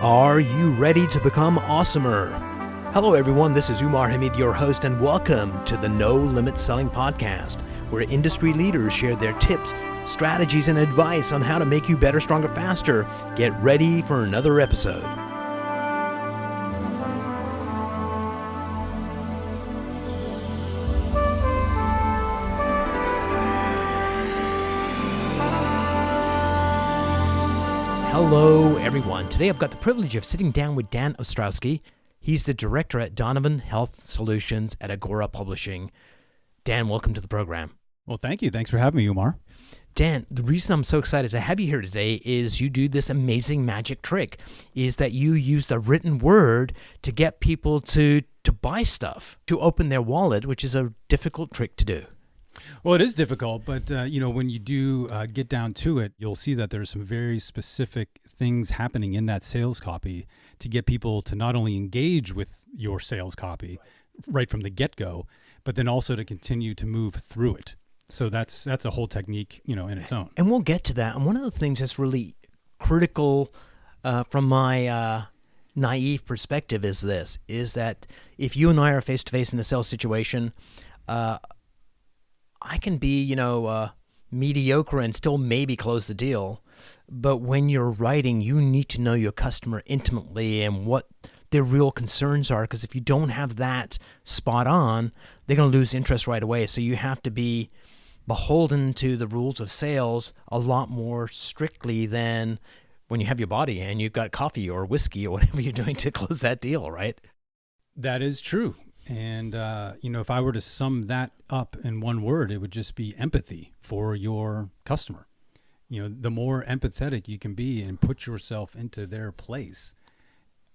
Are you ready to become awesomer? Hello everyone, this is Umar, your host, and welcome to the No Limit Selling Podcast, where industry leaders share their tips, strategies, and advice on how to make you better, stronger, faster. Get ready for another episode. Hello everyone. Today I've got the privilege of sitting down with Dan Ostrowski. He's the director at Donovan Health Solutions at Agora Publishing. Dan, welcome to the program. Well, thank you. Thanks for having me, Umar. Dan, the reason I'm so excited to have you here today is you do this amazing magic trick, is that you use the written word to get people to buy stuff, to open their wallet, which is a difficult trick to do. Well, it is difficult, but when you do get down to it, you'll see that there's some very specific things happening in that sales copy to get people to not only engage with your sales copy right from the get-go, but then also to continue to move through it. So that's a whole technique, in its own. And we'll get to that. And one of the things that's really critical from my naive perspective is that if you and I are face-to-face in a sales situation, I can be, mediocre and still maybe close the deal. But when you're writing, you need to know your customer intimately and what their real concerns are. Because if you don't have that spot on, they're going to lose interest right away. So you have to be beholden to the rules of sales a lot more strictly than when you have your body and you've got coffee or whiskey or whatever you're doing to close that deal, right? That is true. And, if I were to sum that up in one word, it would just be empathy for your customer. The more empathetic you can be and put yourself into their place,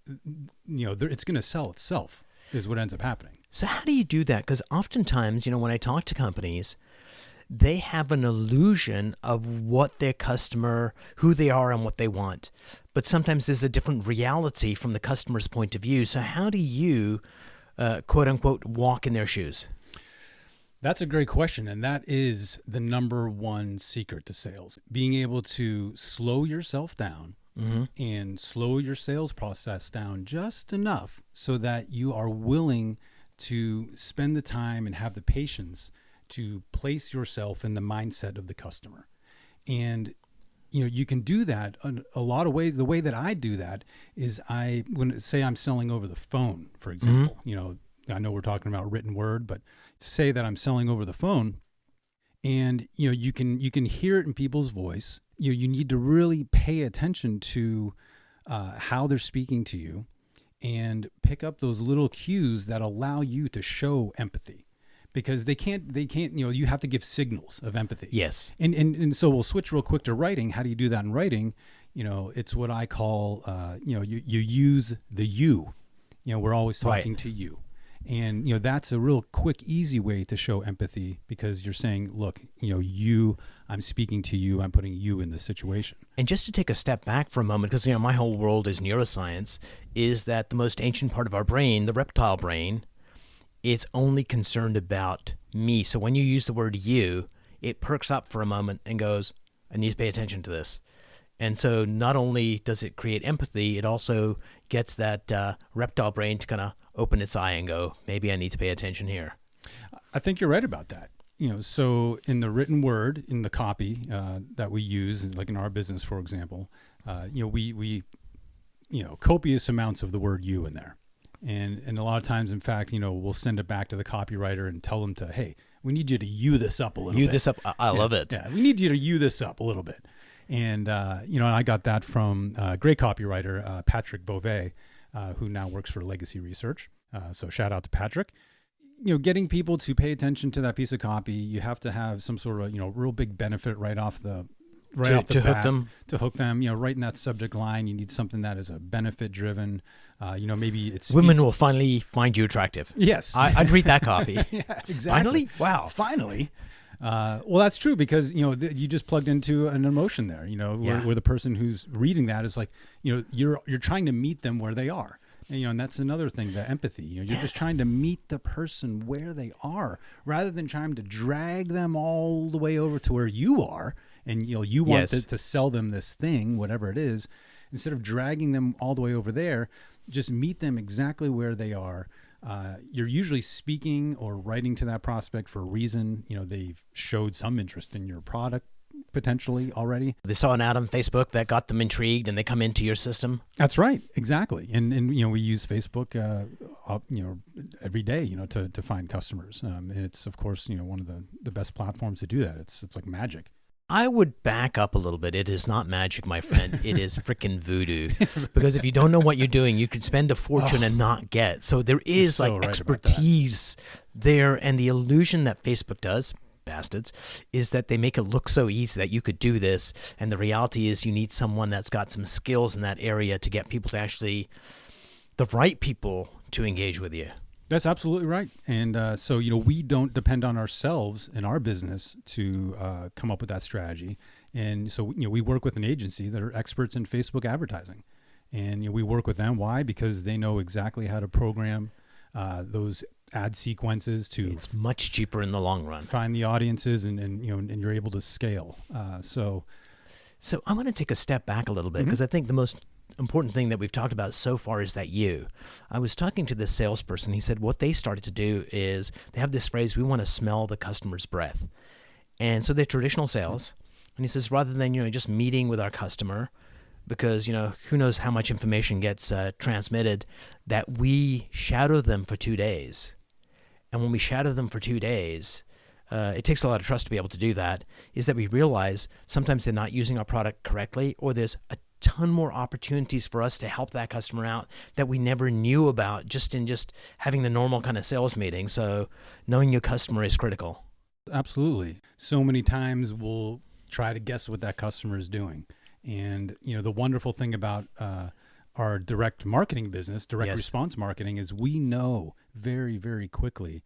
it's going to sell itself is what ends up happening. So how do you do that? Because oftentimes, when I talk to companies, they have an illusion of what their customer, who they are and what they want. But sometimes there's a different reality from the customer's point of view. So how do you quote unquote, walk in their shoes? That's a great question. And that is the number one secret to sales. Being able to slow yourself down and slow your sales process down just enough so that you are willing to spend the time and have the patience to place yourself in the mindset of the customer. And you can do that in a lot of ways. The way that I do that is when say I'm selling over the phone, for example, I know we're talking about written word, but say that I'm selling over the phone and, you can hear it in people's voice. You need to really pay attention to how they're speaking to you and pick up those little cues that allow you to show empathy. Because they can't, you have to give signals of empathy. Yes. And so we'll switch real quick to writing. How do you do that in writing? It's what I call, you use the you. We're always talking to you. And, that's a real quick, easy way to show empathy because you're saying, look, I'm speaking to you. I'm putting you in this situation. And just to take a step back for a moment, because, my whole world is neuroscience, is that the most ancient part of our brain, the reptile brain, it's only concerned about me. So when you use the word you, it perks up for a moment and goes, I need to pay attention to this. And so not only does it create empathy, it also gets that reptile brain to kind of open its eye and go, maybe I need to pay attention here. I think you're right about that. So in the written word, in the copy that we use, like in our business, for example, we copious amounts of the word you in there. And a lot of times, in fact, we'll send it back to the copywriter and tell them to, hey, we need you to you this up a little bit. You this up. I love it. Yeah, we need you to you this up a little bit. And, I got that from a great copywriter, Patrick Beauvais, who now works for Legacy Research. So shout out to Patrick. Getting people to pay attention to that piece of copy, you have to have some sort of, real big benefit right off the bat, to hook them, right in that subject line. You need something that is a benefit driven, maybe it's women will finally find you attractive. Yes. I'd read that copy. Yeah, exactly. Finally? Wow. Finally. Well, that's true because, you just plugged into an emotion there, where the person who's reading that is like, you're trying to meet them where they are. And that's another thing, the empathy. You're just trying to meet the person where they are rather than trying to drag them all the way over to where you are. And, you want to sell them this thing, whatever it is. instead of dragging them all the way over there, just meet them exactly where they are. You're usually speaking or writing to that prospect for a reason. They've showed some interest in your product potentially already. They saw an ad on Facebook that got them intrigued, and they come into your system. That's right, exactly. And we use Facebook, every day, to find customers. And it's of course, one of the best platforms to do that. It's like magic. I would back up a little bit. It is not magic, my friend. It is freaking voodoo. Because if you don't know what you're doing, you could spend a fortune and not get. So there is expertise there, and the illusion that Facebook does, bastards, is that they make it look so easy that you could do this, and the reality is you need someone that's got some skills in that area to get people to actually, the right people to engage with you. That's absolutely right. And so we don't depend on ourselves in our business to come up with that strategy. And so we work with an agency that are experts in Facebook advertising, and we work with them. Why? Because they know exactly how to program those ad sequences to. It's much cheaper in the long run. Find the audiences, and you're able to scale. So I'm going to take a step back a little bit, because I think the most important thing that we've talked about so far is that I was talking to this salesperson. He said what they started to do is they have this phrase, we want to smell the customer's breath. And so they're traditional sales. And he says, rather than, just meeting with our customer, because, who knows how much information gets transmitted, that we shadow them for 2 days. And when we shadow them for 2 days, it takes a lot of trust to be able to do that, is that we realize sometimes they're not using our product correctly, or there's a ton more opportunities for us to help that customer out that we never knew about just having the normal kind of sales meeting. So knowing your customer is critical. Absolutely. So many times we'll try to guess what that customer is doing. And, the wonderful thing about our direct marketing business, direct response marketing, is we know very, very quickly.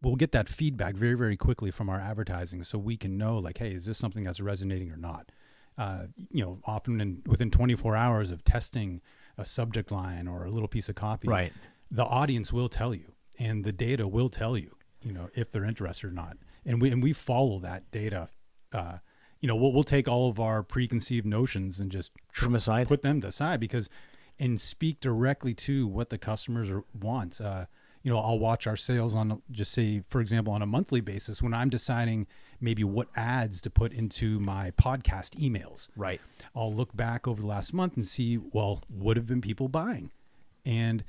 We'll get that feedback very, very quickly from our advertising, so we can know, like, hey, is this something that's resonating or not? Often within 24 hours of testing a subject line or a little piece of copy, right, the audience will tell you, and the data will tell you, if they're interested or not. And we follow that data. We'll take all of our preconceived notions and just put them aside, and speak directly to what the customers want. I'll watch our sales on, just say, for example, on a monthly basis when I'm deciding maybe what ads to put into my podcast emails. Right. I'll look back over the last month and see, what have been people buying? And,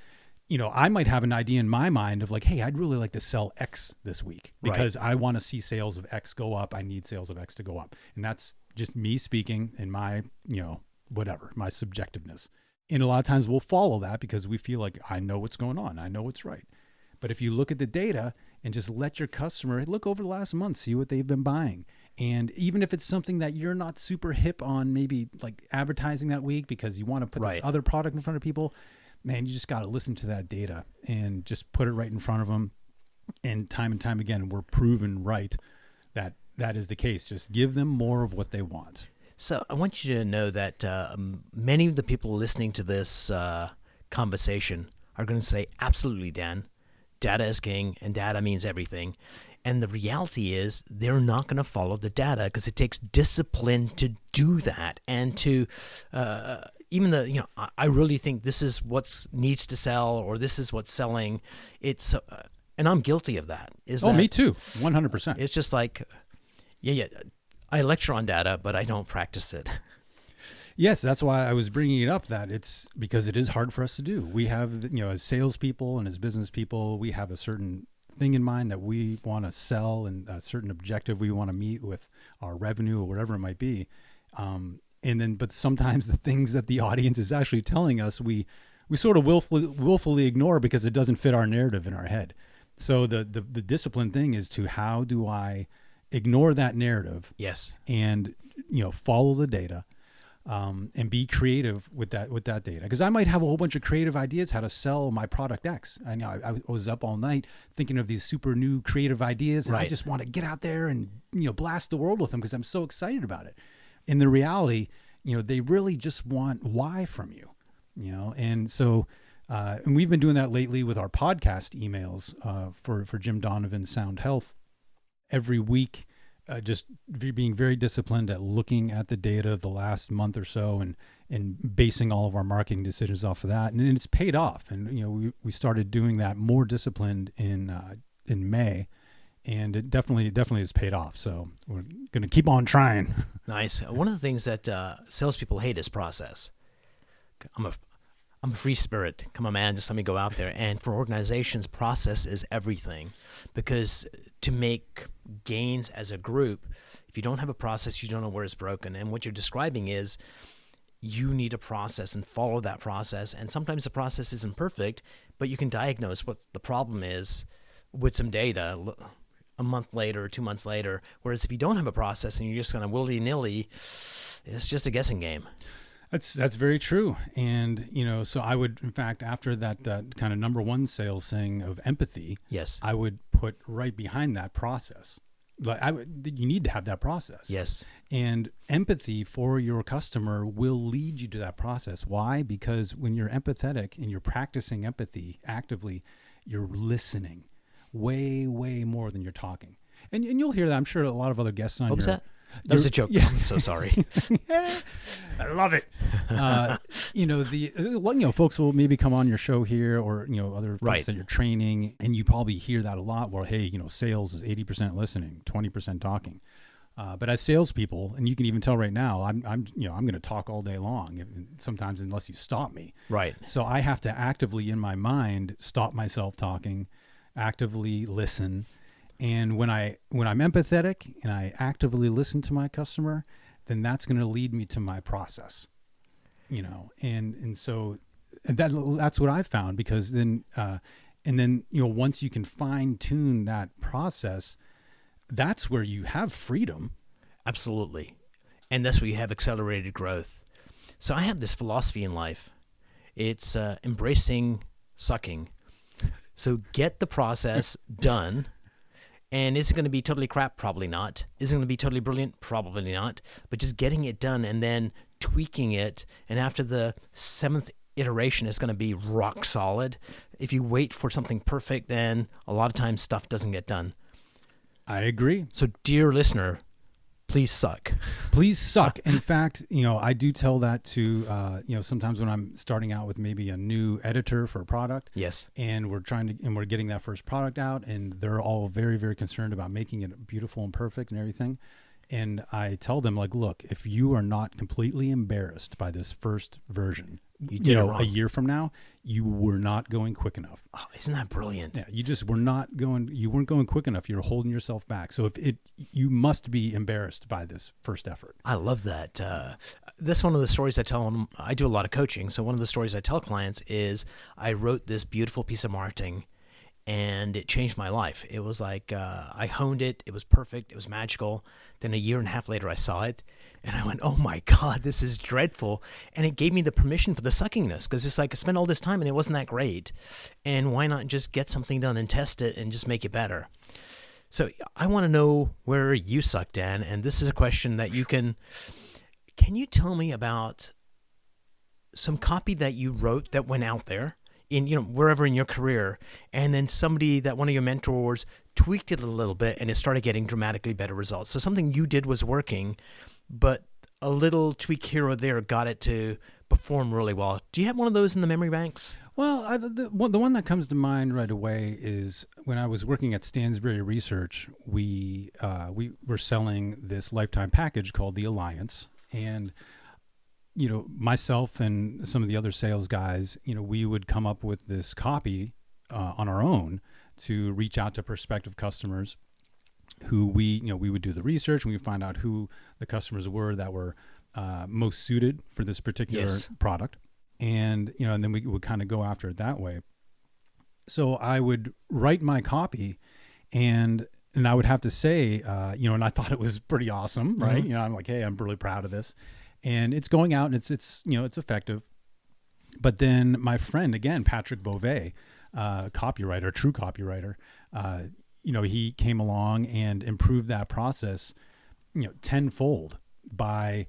I might have an idea in my mind of like, hey, I'd really like to sell X this week because I want to see sales of X go up. I need sales of X to go up. And that's just me speaking in my, my subjectiveness. And a lot of times we'll follow that because we feel like I know what's going on. I know what's right. But if you look at the data and just let your customer look over the last month, see what they've been buying. And even if it's something that you're not super hip on, maybe like advertising that week because you want to put this other product in front of people, man, you just got to listen to that data and just put it right in front of them. And time again, we're proven right that that is the case. Just give them more of what they want. So I want you to know that many of the people listening to this conversation are going to say, absolutely, Dan, data is king and data means everything. And the reality is they're not going to follow the data because it takes discipline to do that. And to even the, I really think this is what needs to sell or this is what's selling. It's and I'm guilty of that. Me too. 100%. It's just like, I lecture on data, but I don't practice it. Yes, that's why I was bringing it up, that it's because it is hard for us to do. We have, as salespeople and as business people, we have a certain thing in mind that we want to sell and a certain objective we want to meet with our revenue or whatever it might be. But sometimes the things that the audience is actually telling us, we sort of willfully ignore because it doesn't fit our narrative in our head. So the discipline thing is to, how do I ignore that narrative? Yes. And, follow the data. And be creative with that data, because I might have a whole bunch of creative ideas how to sell my product X. I was up all night thinking of these super new creative ideas, and I just want to get out there and blast the world with them because I'm so excited about it. In the reality, they really just want why from you, and so and we've been doing that lately with our podcast emails for Jim Donovan's Sound Health. Every week, just being very disciplined at looking at the data of the last month or so and basing all of our marketing decisions off of that. And it's paid off. And, we started doing that more disciplined in May, and it definitely has paid off. So we're going to keep on trying. Nice. One of the things that salespeople hate is process. I'm a free spirit. Come on, man, just let me go out there. And for organizations, process is everything, because to make gains as a group, if you don't have a process, you don't know where it's broken. And what you're describing is you need a process and follow that process. And sometimes the process isn't perfect, but you can diagnose what the problem is with some data a month later or 2 months later. Whereas if you don't have a process and you're just kind of willy-nilly, it's just a guessing game. That's very true. And, so I would, in fact, after that kind of number one sales thing of empathy, yes, I would put right behind that process. You need to have that process. Yes. And empathy for your customer will lead you to that process. Why? Because when you're empathetic and you're practicing empathy actively, you're listening way, way more than you're talking. And you'll hear that. I'm sure a lot of other guests on What was that? That was a joke. Yeah. I'm so sorry. I love it. Folks will maybe come on your show here, or other folks that you're training, and you probably hear that a lot. Where sales is 80% listening, 20% talking. But as salespeople, and you can even tell right now, I'm going to talk all day long. Sometimes unless you stop me. Right. So I have to actively in my mind stop myself talking, actively listen. And when I'm empathetic and I actively listen to my customer, then that's going to lead me to my process, and so that's what I've found, because then, once you can fine tune that process, that's where you have freedom. Absolutely. And that's where you have accelerated growth. So I have this philosophy in life. It's embracing sucking. So get the process done. And is it going to be totally crap? Probably not. Is it going to be totally brilliant? Probably not. But just getting it done and then tweaking it. And after the 7th iteration, it's going to be rock solid. If you wait for something perfect, then a lot of times stuff doesn't get done. I agree. So dear listener, please suck. Please suck. In fact, I do tell that to, sometimes when I'm starting out with maybe a new editor for a product. Yes. And we're getting that first product out, and they're all very, very concerned about making it beautiful and perfect and everything. And I tell them, look, if you are not completely embarrassed by this first version, a year from now, you were not going quick enough. Oh, isn't that brilliant? Yeah, you weren't going quick enough. You're holding yourself back. So you must be embarrassed by this first effort. I love that. That's one of the stories I tell them. I do a lot of coaching. So one of the stories I tell clients is I wrote this beautiful piece of marketing, and it changed my life. It was like I honed it. It was perfect. It was magical. Then a year and a half later, I saw it, and I went, oh my God, this is dreadful. And it gave me the permission for the suckiness, because it's like I spent all this time and it wasn't that great. And why not just get something done and test it and just make it better? So I want to know where you suck, Dan. And this is a question that can you tell me about some copy that you wrote that went out there in, wherever in your career, and then one of your mentors tweaked it a little bit and it started getting dramatically better results? So something you did was working, but a little tweak here or there got it to perform really well. Do you have one of those in the memory banks? Well, the one that comes to mind right away is when I was working at Stansberry Research, we were selling this lifetime package called the Alliance. And myself and some of the other sales guys, we would come up with this copy on our own to reach out to prospective customers who we would do the research, and we would find out who the customers were that were most suited for this particular product. And, and then we would kind of go after it that way. So I would write my copy, and I would have to say, and I thought it was pretty awesome, right? Mm-hmm. I'm like, hey, I'm really proud of this. And it's going out and it's effective. But then my friend, again, Patrick Beauvais, true copywriter, he came along and improved that process, tenfold by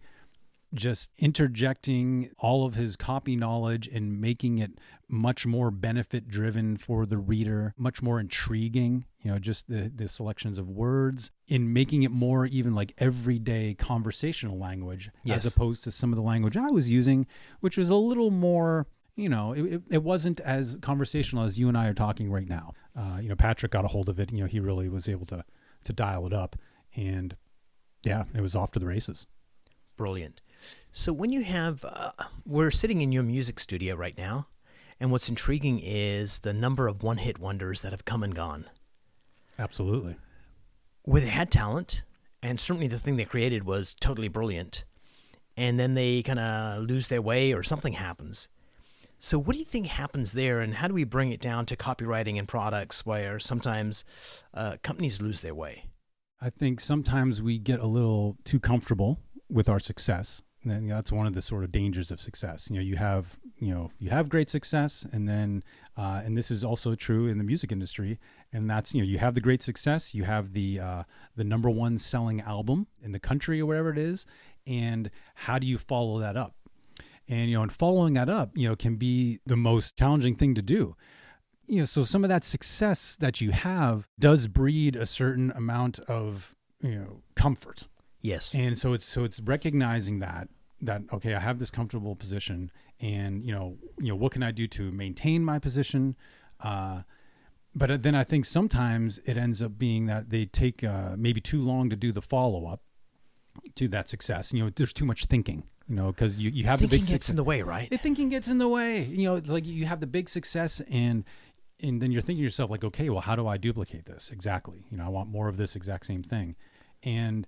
just interjecting all of his copy knowledge and making it much more benefit driven for the reader, much more intriguing, just the selections of words, in making it more even like everyday conversational language, Yes. as opposed to some of the language I was using, which was a little more, it wasn't as conversational as you and I are talking right now. Patrick got a hold of it. He really was able to dial it up, and yeah, it was off to the races. Brilliant. So when you have, we're sitting in your music studio right now, and what's intriguing is the number of one-hit wonders that have come and gone. Absolutely. Where they had talent, and certainly the thing they created was totally brilliant, and then they kind of lose their way or something happens. So what do you think happens there, and how do we bring it down to copywriting and products where sometimes companies lose their way? I think sometimes we get a little too comfortable with our success. And that's one of the sort of dangers of success. You have great success, and then, and this is also true in the music industry. And that's, you have the great success, you have the number one selling album in the country or wherever it is. And how do you follow that up? And, and following that up, can be the most challenging thing to do. So some of that success that you have does breed a certain amount of, comfort. Yes. And so it's recognizing that okay, I have this comfortable position, and what can I do to maintain my position? But then I think sometimes it ends up being that they take maybe too long to do the follow up to that success. There's too much thinking. Because you have the big thinking gets in the way, right? The thinking gets in the way. It's like you have the big success, and then you're thinking to yourself like, okay, well, how do I duplicate this exactly? I want more of this exact same thing, and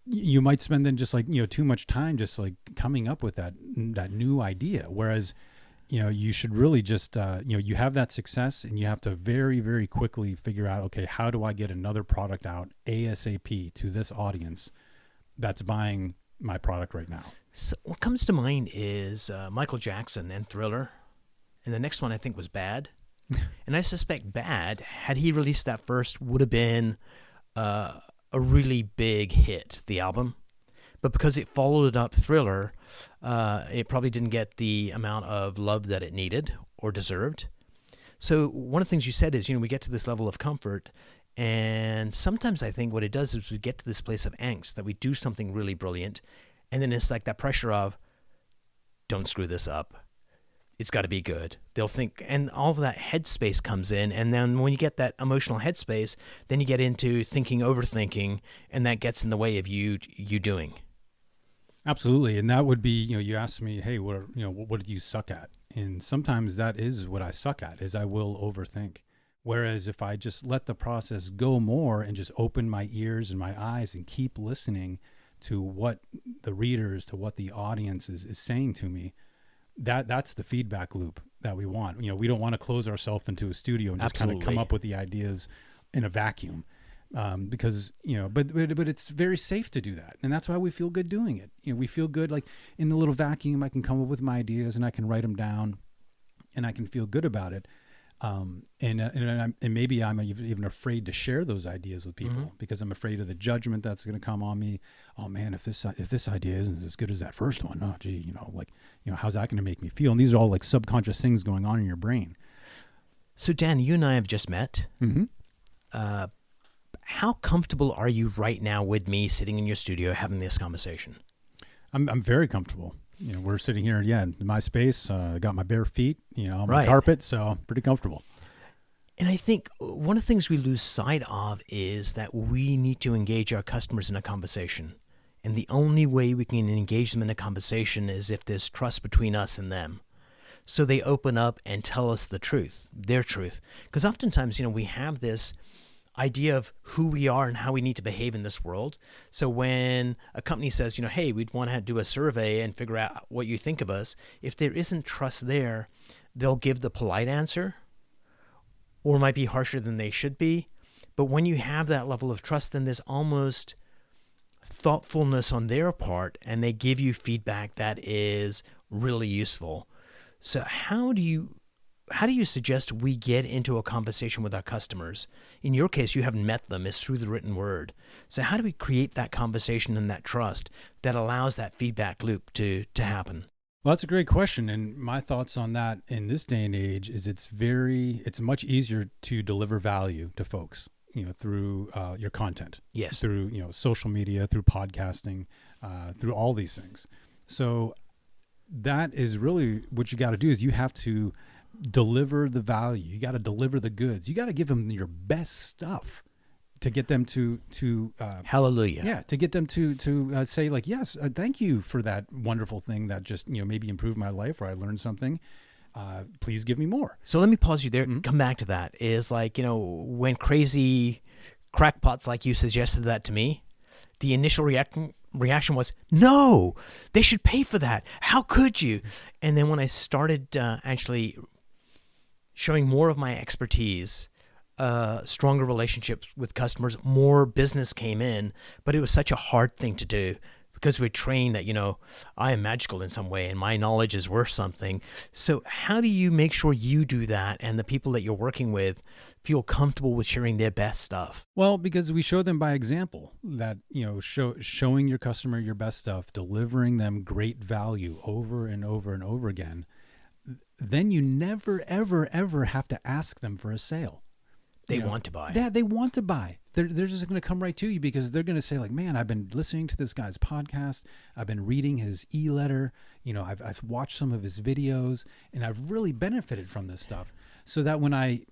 you might spend then just like, too much time just like coming up with that new idea. Whereas, you should really just, you have that success, and you have to very, very quickly figure out, okay, how do I get another product out ASAP to this audience that's buying my product right now? So what comes to mind is Michael Jackson and Thriller. And the next one I think was Bad. And I suspect Bad, had he released that first, would have been a really big hit, the album. But because it followed up Thriller, it probably didn't get the amount of love that it needed or deserved. So one of the things you said is, we get to this level of comfort, and sometimes I think what it does is we get to this place of angst that we do something really brilliant, and then it's like that pressure of, don't screw this up. It's got to be good. They'll think, and all of that headspace comes in. And then when you get that emotional headspace, then you get into thinking, overthinking, and that gets in the way of you doing. Absolutely. And that would be, you asked me, hey, what did you suck at? And sometimes that is what I suck at, is I will overthink. Whereas if I just let the process go more and just open my ears and my eyes and keep listening to what the readers, to what the audience is saying to me, that's the feedback loop that we want. We don't want to close ourselves into a studio and just kind of come up with the ideas in a vacuum, because but it's very safe to do that, and that's why we feel good doing it. We feel good like in the little vacuum. I can come up with my ideas and I can write them down, and I can feel good about it. And maybe I'm even afraid to share those ideas with people, because I'm afraid of the judgment that's going to come on me. Oh man, if this idea isn't as good as that first one, oh gee, how's that going to make me feel? And these are all like subconscious things going on in your brain. So Dan, you and I have just met. Mm-hmm. How comfortable are you right now with me sitting in your studio having this conversation? I'm very comfortable. We're sitting here, in my space. I got my bare feet, on my Right. carpet, so pretty comfortable. And I think one of the things we lose sight of is that we need to engage our customers in a conversation. And the only way we can engage them in a conversation is if there's trust between us and them. So they open up and tell us the truth, their truth. Because oftentimes, we have this idea of who we are and how we need to behave in this world. So when a company says, hey, we'd want to do a survey and figure out what you think of us, if there isn't trust there, they'll give the polite answer, or might be harsher than they should be. But when you have that level of trust, then there's almost thoughtfulness on their part, and they give you feedback that is really useful. So how do you how do you suggest we get into a conversation with our customers? In your case, you haven't met them. It's through the written word. So how do we create that conversation and that trust that allows that feedback loop to happen? Well, that's a great question. And my thoughts on that in this day and age is it's much easier to deliver value to folks, through your content. Yes. Through, social media, through podcasting, through all these things. So that is really what you got to do is you have to deliver the value. You got to deliver the goods. You got to give them your best stuff to get them to hallelujah. Yeah, to get them to say like, yes, thank you for that wonderful thing that just maybe improved my life or I learned something. Please give me more. So let me pause you there. Come back to that. Is like when crazy crackpots like you suggested that to me, the initial reaction was, no, they should pay for that. How could you? And then when I started actually showing more of my expertise, stronger relationships with customers, more business came in, but it was such a hard thing to do because we're trained that, I am magical in some way and my knowledge is worth something. So how do you make sure you do that and the people that you're working with feel comfortable with sharing their best stuff? Well, because we show them by example that, showing your customer your best stuff, delivering them great value over and over and over again, then you never, ever, ever have to ask them for a sale. They want to buy. Yeah, they want to buy. They're just going to come right to you because they're going to say like, man, I've been listening to this guy's podcast. I've been reading his e-letter. I've watched some of his videos and I've really benefited from this stuff. So that when I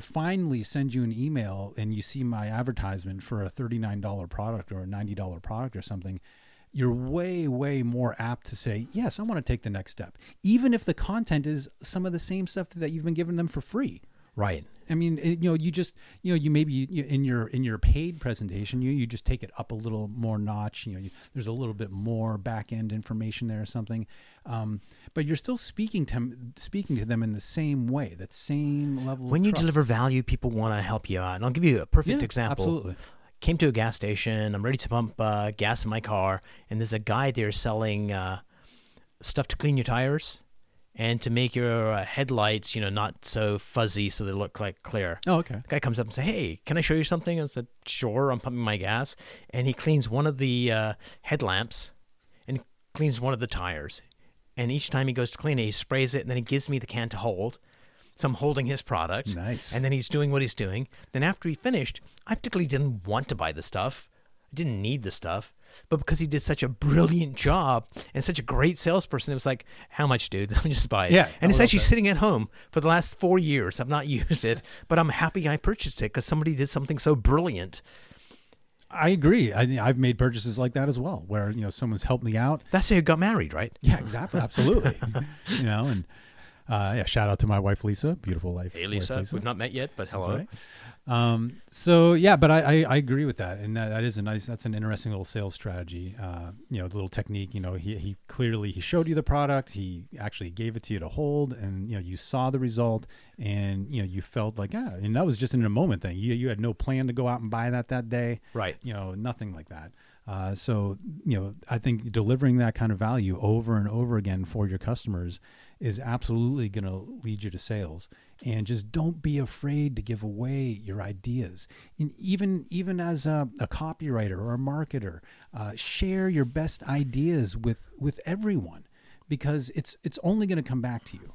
finally send you an email and you see my advertisement for a $39 product or a $90 product or something, you're way, way more apt to say, yes, I want to take the next step. Even if the content is some of the same stuff that you've been giving them for free. Right. I mean, you just, you maybe in your paid presentation, you just take it up a little more notch. There's a little bit more back end information there or something, but you're still speaking to them in the same way, that same level. When of you trust. deliver value, people want to help you out. And I'll give you a perfect example. Absolutely. Came to a gas station. I'm ready to pump gas in my car, and there's a guy there selling stuff to clean your tires. And to make your headlights, not so fuzzy so they look like clear. Oh, okay. The guy comes up and says, hey, can I show you something? I said, sure, I'm pumping my gas. And he cleans one of the headlamps and cleans one of the tires. And each time he goes to clean it, he sprays it, and then he gives me the can to hold. So I'm holding his product. Nice. And then he's doing what he's doing. Then after he finished, I particularly didn't want to buy the stuff. I didn't need the stuff. But because he did such a brilliant job and such a great salesperson, it was like, how much, dude? Let me just buy it. Yeah, and it's actually sitting at home for the last 4 years. I've not used it, but I'm happy I purchased it because somebody did something so brilliant. I agree. I've made purchases like that as well, where someone's helped me out. That's how you got married, right? Yeah, exactly, absolutely. And shout out to my wife Lisa, beautiful life. Hey Lisa, we've not met yet, but hello. That's right. So yeah, but I agree with that, and that's an interesting little sales strategy. The little technique. He clearly showed you the product. He actually gave it to you to hold, and you saw the result, and you felt like and that was just in a moment thing. You had no plan to go out and buy that day. Right. Nothing like that. So I think delivering that kind of value over and over again for your customers is absolutely going to lead you to sales. And just don't be afraid to give away your ideas. And even as a copywriter or a marketer, share your best ideas with everyone, because it's only going to come back to you.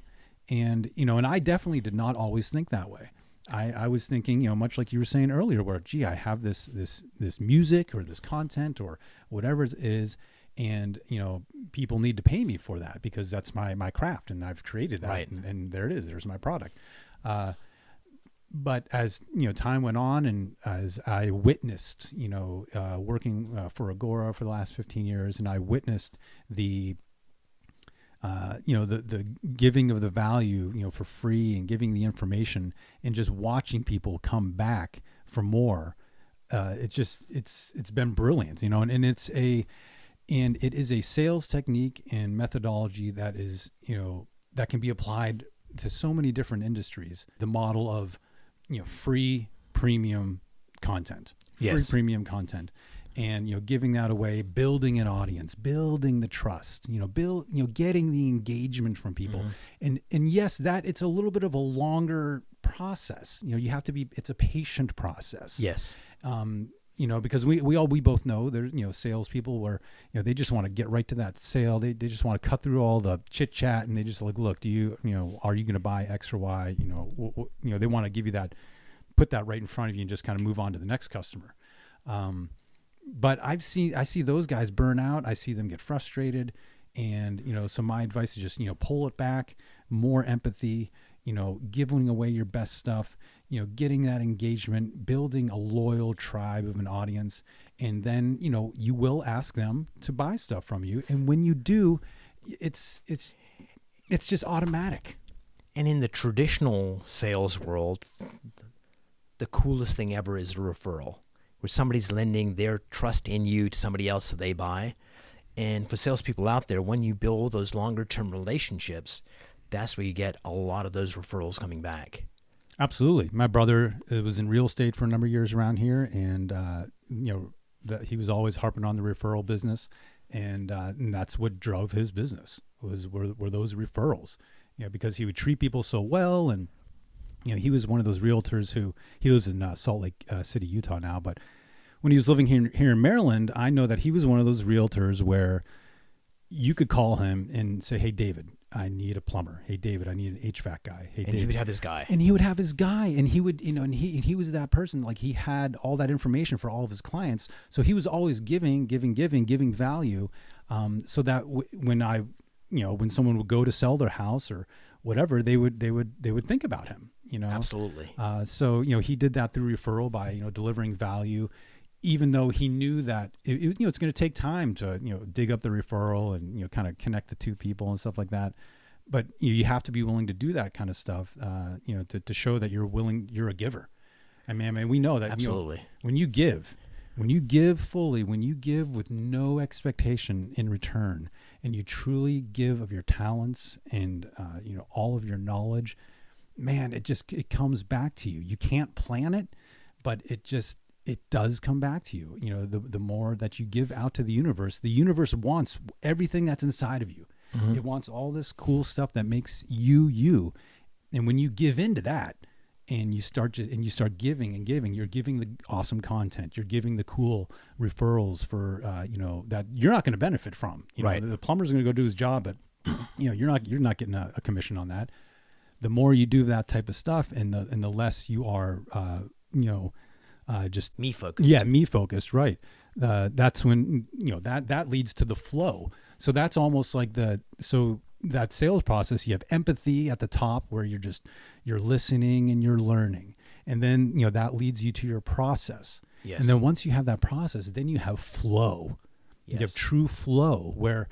And and I definitely did not always think that way. I was thinking, much like you were saying earlier, where I have this music or this content or whatever it is, and people need to pay me for that because that's my craft and I've created that. Right. And there it is. There's my product. But as time went on, and as I witnessed, working for Agora for the last 15 years, and I witnessed the giving of the value, for free, and giving the information, and just watching people come back for more. It's been brilliant, and it is a sales technique and methodology that is, that can be applied to so many different industries. The model of, free premium content, Yes. premium content. and, giving that away, building an audience, building the trust, getting the engagement from people. And yes, that it's a little bit of a longer process. You have to be, it's a patient process. Yes. Because we both know there's, salespeople where, they just want to get right to that sale. They just want to cut through all the chit chat, and they just like, look, are you going to buy X or Y? They want to give you that, put that right in front of you and just kind of move on to the next customer. But I see those guys burn out. I see them get frustrated. And, so my advice is just, pull it back, more empathy, giving away your best stuff, getting that engagement, building a loyal tribe of an audience. And then, you will ask them to buy stuff from you. And when you do, it's just automatic. And in the traditional sales world, the coolest thing ever is a referral, where somebody's lending their trust in you to somebody else so they buy. And for salespeople out there, when you build those longer-term relationships, that's where you get a lot of those referrals coming back. Absolutely. My brother was in real estate for a number of years around here, and he was always harping on the referral business, and that's what drove his business were those referrals. Because he would treat people so well, and he was one of those realtors who, he lives in Salt Lake City, Utah now, but when he was living here in Maryland, I know that he was one of those realtors where you could call him and say, hey, David, I need a plumber. Hey, David, I need an HVAC guy. Hey, and David. He would have his guy. And he would have his guy. And he would, and he was that person. Like, he had all that information for all of his clients. So he was always giving value. So that when someone would go to sell their house or whatever, they would think about him, Absolutely. So, he did that through referral by, delivering value, even though he knew that it's going to take time to, dig up the referral and, kind of connect the two people and stuff like that. But you have to be willing to do that kind of stuff, to show that you're a giver. I mean, we know that. Absolutely. When you give fully, when you give with no expectation in return, and you truly give of your talents and, all of your knowledge, man, it comes back to you. You can't plan it, but it does come back to you. The more that you give out to the universe wants everything that's inside of you. Mm-hmm. It wants all this cool stuff that makes you. And when you give into that and you start giving and giving, you're giving the awesome content, you're giving the cool referrals for, that you're not going to benefit from. Right. The plumber's going to go do his job, but you're not getting a commission on that. The more you do that type of stuff, and the less you are, just me focused. Yeah, me focused. Right. That's when that leads to the flow. So that's almost like that sales process. You have empathy at the top, where you're listening and you're learning, and then that leads you to your process. Yes. And then once you have that process, then you have flow. Yes. You have true flow, where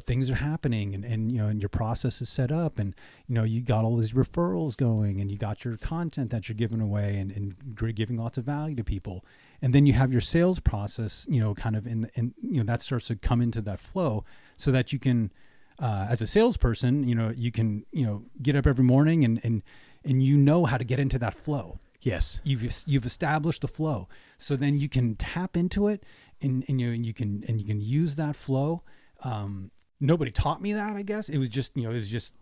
things are happening, and your process is set up, and you got all these referrals going, and you got your content that you're giving away and giving lots of value to people. And then you have your sales process, kind of that starts to come into that flow, so that you can, as a salesperson, you can, get up every morning and how to get into that flow. Yes. You've established the flow. So then you can tap into it, and you can use that flow. Nobody taught me that, I guess. It was just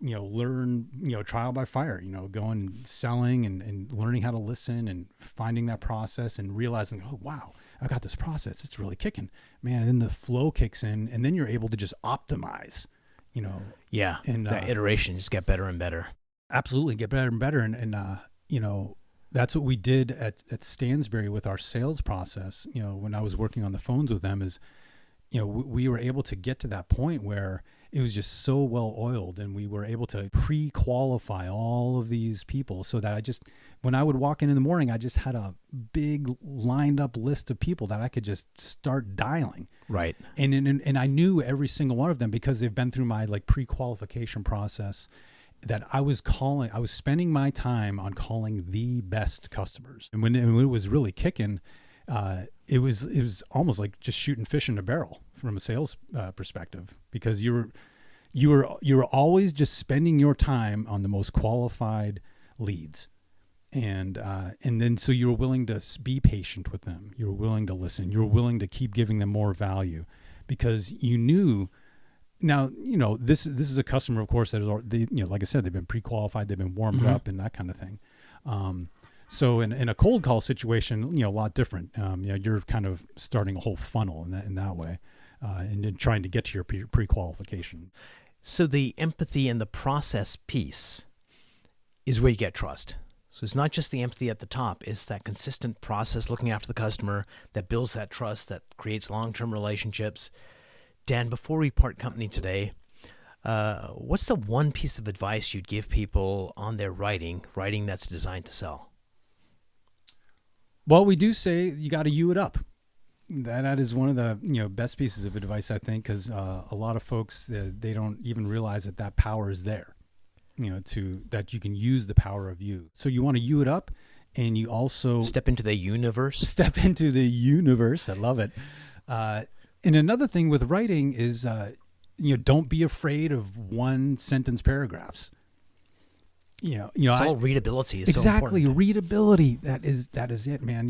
learn, trial by fire, going and selling and learning how to listen and finding that process and realizing, oh, wow, I got this process. It's really kicking, man. And then the flow kicks in, and then you're able to just optimize, Yeah. And that iteration just get better and better. Absolutely. Get better and better. And that's what we did at Stansberry with our sales process. When I was working on the phones with them, is, we were able to get to that point where it was just so well oiled, and we were able to pre-qualify all of these people, so that when I would walk in the morning, I just had a big lined up list of people that I could just start dialing. Right. And I knew every single one of them, because they've been through my pre-qualification process, that I was spending my time on calling the best customers. And when it was really kicking, it was almost like just shooting fish in a barrel from a sales perspective, because you were always just spending your time on the most qualified leads, And then so you were willing to be patient with them. You were willing to listen. You were willing to keep giving them more value because you knew. Now, this is a customer, of course, that is, like I said, they've been pre-qualified, they've been warmed up and that kind of thing. So in a cold call situation, a lot different. You're kind of starting a whole funnel in that way, and then trying to get to your pre-qualification. So the empathy and the process piece is where you get trust. So it's not just the empathy at the top, it's that consistent process looking after the customer that builds that trust, that creates long-term relationships. Dan, before we part company today, what's the one piece of advice you'd give people on their writing that's designed to sell? Well, we do say you got to you it up. That is one of the best pieces of advice, I think, because a lot of folks they don't even realize that power is there. That you can use the power of you. So you want to you it up, and you also step into the universe. Step into the universe. I love it. And another thing with writing is, don't be afraid of one sentence paragraphs. All readability is exactly, so important. Readability. That is it, man.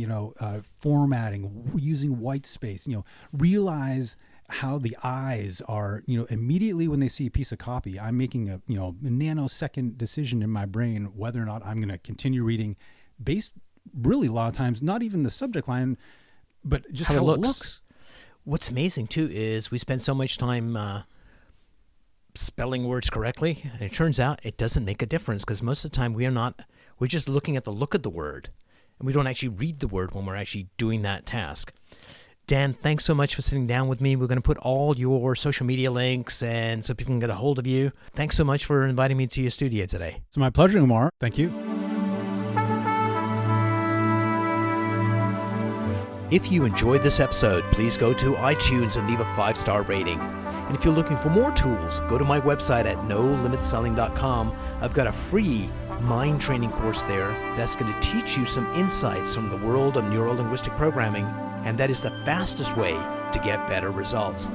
Formatting, using white space. Realize how the eyes are. Immediately when they see a piece of copy, I'm making a nanosecond decision in my brain whether or not I'm going to continue reading, based really a lot of times not even the subject line, but just how it looks. What's amazing too is we spend so much time spelling words correctly, and it turns out it doesn't make a difference because most of the time we're just looking at the look of the word, and we don't actually read the word when we're actually doing that task. Dan, thanks so much for sitting down with me. We're going to put all your social media links and so people can get a hold of you. Thanks so much for inviting me to your studio today. It's my pleasure, Umar. Thank you. If you enjoyed this episode, please go to iTunes and leave a 5-star rating. And if you're looking for more tools, go to my website at nolimitselling.com. I've got a free mind training course there that's going to teach you some insights from the world of neuro-linguistic programming, and that is the fastest way to get better results.